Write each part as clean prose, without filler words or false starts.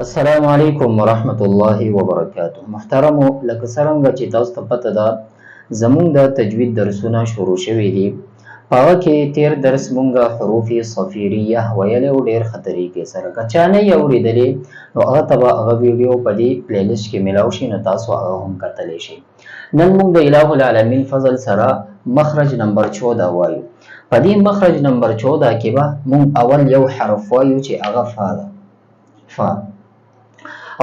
السلام علیکم ورحمت الله وبرکاته. محترمو لکه څرنګه چې تاسو ته پته ده زمونږ د تجوید درسونه شروع شوي دي. په هغه کې تیر درس مونږه حروف صفیریه ویلې او ډېر ښه طریقې سره که چا نه یې اورېدلې نو هغه ته به هغه ویډیو په دې پلیلیسټ کې میلاو شي نو تاسو هغه هم کتلی شئ. نن مونږ د اله العالمین فضل سره مخرج نمبر 14 وایو. په دې مخرج نمبر 14 کې به مونږ اول یو حرف وایو چې هغه فا ده. فا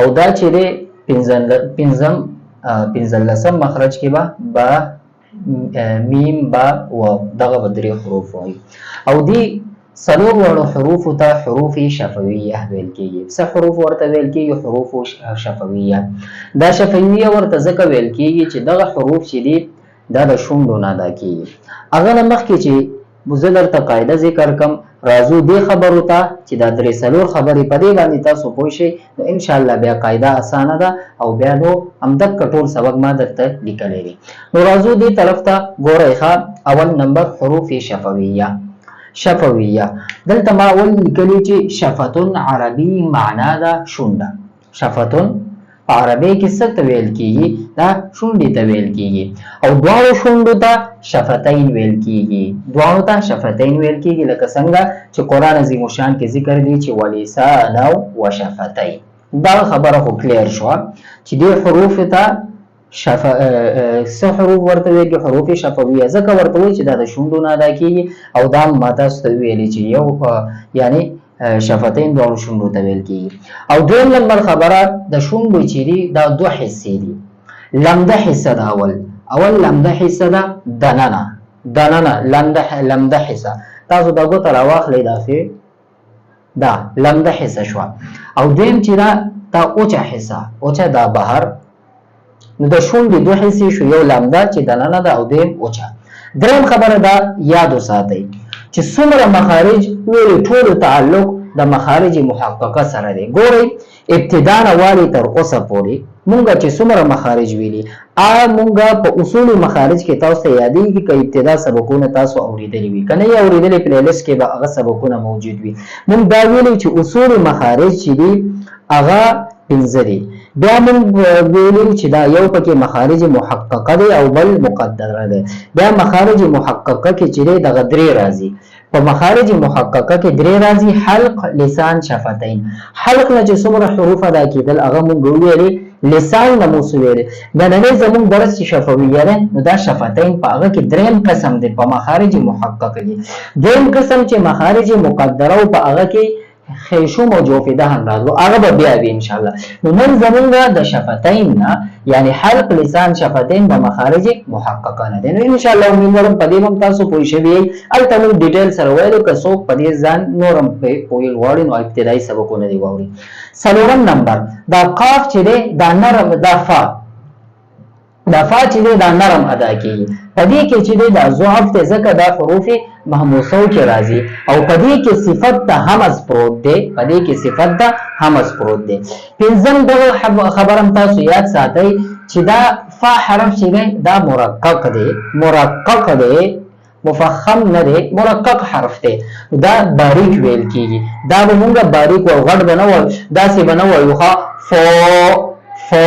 او دا چې دی پنځلسم مخرج کې به با میم با و دغه به درې حروف وایي او دې څلور واړو حروفو ته حروف شفویه ویل کېږي. څه حروف ورته ویل کېږي؟ حروف شفویه. دا شفویه ورته ځکه ویل کېږي چې دغه حروف چې دي دا د شونډو نه ادا کېږي. هغه نه مخکې چې زه درته قاعده ذکر کم راځو دې خبرو ته چې دا درې څلور خبرې په دې باندې تاسو پوه شئ نو انشاءالله بیا قاعده اسانه ده او بیا نو همدغه ټول سبق ما درته لیکلی دی. نو راځو دې طرف ته ګورئ ښه. اول نمبر حروف شفویه. شفویه دلته ما اول لیکلي چې شفتون عربي معنا ده شونډه. شفتون په عربی کې څه ته ویل کېږي؟ دا شونډې ته ویل کېږي او دواړو شونډو ته شفتین ویل کېږي. دواړو ته شفتین ویل کېږي لکه څنګه چې قرآن عظیم الشان کې ذکر دی چې ولسان و شفتین. دا خبره خو کلیر شوه چې دې حروف ته څه حروف ورته ویل حروف شفویه ځکه ورته وایي چې دا د شونډو نه ادا کېږي او دا ما تاسو ته ویلي چې یو یعنی شفتین دواړو شونډو ته ویل کېږي. او دویم نمبر خبره د شونډو چې دي دا دوه حصې دي. لمده حصه ده اول لمده حصه ده دننه لمده حصه. تاسو دا ګوته راواخلئ داسې دا لمده حصه شوه. او دویم چې دا اوچه حصه اوچه دا بهر نو د شونډې دوه حصې شو یو لمده چې دننه ده او دویم اوچه. دریم خبره دا یاد وساتئ چې څومره مخارج ویلي ټولو تعلق د مخارج محققه سره دی. ګورئ ابتدا نه والي تر اوسه پورې مونږ چې څومره مخارج ویلي مونږ په اصول مخارج کې تاسو ته یادېږي که ابتدا سبقونه تاسو اورېدلي وي که نه یې اورېدلي پلیلیسټ کې به هغه سبقونه موجود وي. مونږ دا ویلي چې اصول مخارج چې دي هغه 5 دي. بیا مونږ ویلي چې دا یو پکې مخارج محققه دی او بل مقدره دی. بیا مخارج محققه کې چې دی دغه 3 راځي. په مخارج محققه کې 3 راځي حلق لسان شفتین. حلق نه چې څومره حروف ادا کېدل هغه مونږ ویلي لسان نه مو ویلي. نننی زمونږ درس چې شفویه دی نو دا شفتین په هغه کې دریم قسم دی په مخارج محققه کې. دویم قسم چې مخارج مقدره او په هغه کې خیشوم او جوفیده هم راځو هغه به بیا وي انشاءالله. نو نن زمونږ د شفتین نه یعنی حلق لسان شفتین د مخارج محققه نه دی. نو انشاءالله امید لرم په دې هم تاسو پوه شوي یئ. هلته موږ ډیټیل سره ویلو که څوک په دې ځان نور هم پوهېږ غواړي نو ابتدایي سبقونه دې واوري. څلورم نمبر دا قاف چې دی دا نرم دا فا چې دی دا نرم ادا کېږي. په دې کې چې دی دا ضعف دی ځکه دا حروف محموسو کې راځي او په دې کې صفت ته همز پروت دی. په دې کې صفت ته همز پروت دی. پنځم دغه خبرم تاسو یاد ساتئ چې دا فا حرف چې دی دا مرقق دی مفخم نه دی مرقق حرف دی. دا باریک ویل کېږي. دا به مونږ باریک او غټ به نه وایو داسې به نه وایو فو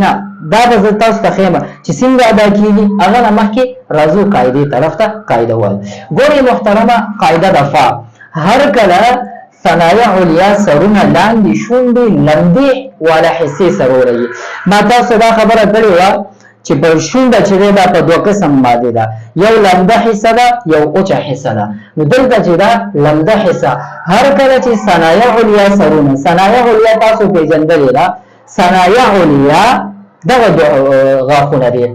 نه دا به زه تاسو ته ښیم چې څنګه ادا کېږي. هغه نه مخکې راځو قاعدې طرف ته. قاعده وایو. ګورئ محترمه قاعده د فا هر کله ثنایه علیا سرونه لاندې شونډې لمدې والا حصې سره ورغي. ما تاسو دا خبره کړې وه چې په شونډه چې دی دا په 2 قسم باندې ده. یو لمده حصه ده یو اوچه حصه ده. نو دلته چې دا لمده حصه هر کله چې ثنایه علیا سرونه ثنایه علیا تاسو پیژندلې ده. ثنایه علیا دغه غاښونه دي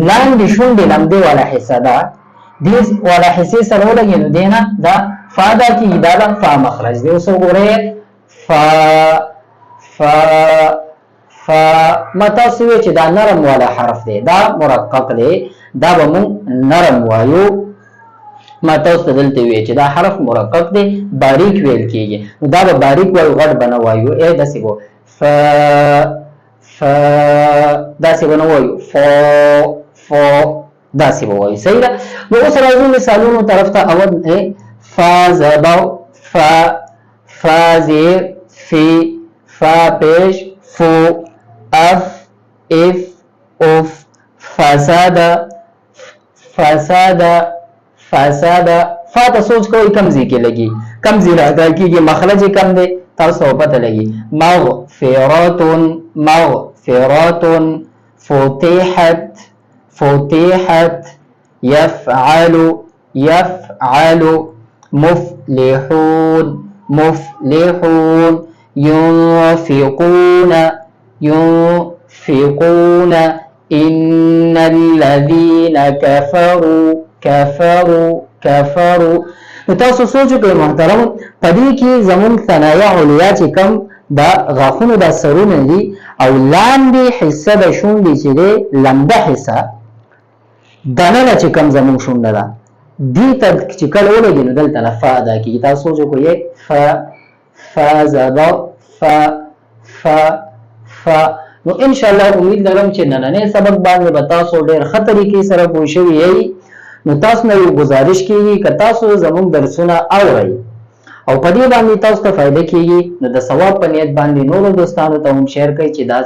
لاندې شونډې لمدې والا حصه ده. دې والا حصې سره ولګي نو دی نه دا فا دا کېږي. دا د فا مخرج دی. اوس وګورئ فا ما تاسو وایئ چې دا نرم والا حرف دی دا مرقق دی دا به مونږ نرم وایو. ما تاسو ته دلته وایئ چې دا حرف مرقق دی باریک ویل کېږي نو دا به باریک وایو غټ به نه وایو. داسې به داسې به نه وایو فو داسې به وایو. صحیح ده. نو اوس راځو مثالونو طرف ته. اول فا زبر فا زیر فا پیش فو اف اف اف فساد فساد فساد فا ته سوچ کوئی کم ځای کې لګي کم ځای راځي کېږي مخرج کم دی تاسو پته لګي مغفرة مغفرة فتحت فتحت يفعل يفعل مفلحون مفلحون ينفقون ينفقون إن الذين كفروا كفروا كفروا تاسو سوچ کوئ محترم پدې کې زمون ثنایا علیا چې کم دا غاښونو دا سرونه دي او لاندې حصہ د شونډې چې دی لمبه حصہ دننه چې کم زمون شونډه ده دې ته چې کله ولګي نو دلته نه فا ادا کېږي تاسو سوچ کوئ فا زبر فا فا فا نو ان شاء الله امید لرم چې نننې سبق باندې به تاسو ډېر ښه طریقې سره پوه شوي یئ نو تاسو نه یو گزارش کیږي که تاسو زموږ درسونه اورئ او په دې باندې تاسو ته فائدہ کیږي نو د ثواب په نیت باندې نورو دوستانو ته هم شیر کړئ چې دا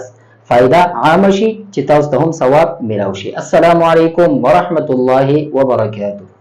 فائدہ عام شي چې تاسو ته هم ثواب ملو شي. السلام علیکم ورحمت الله وبرکاته.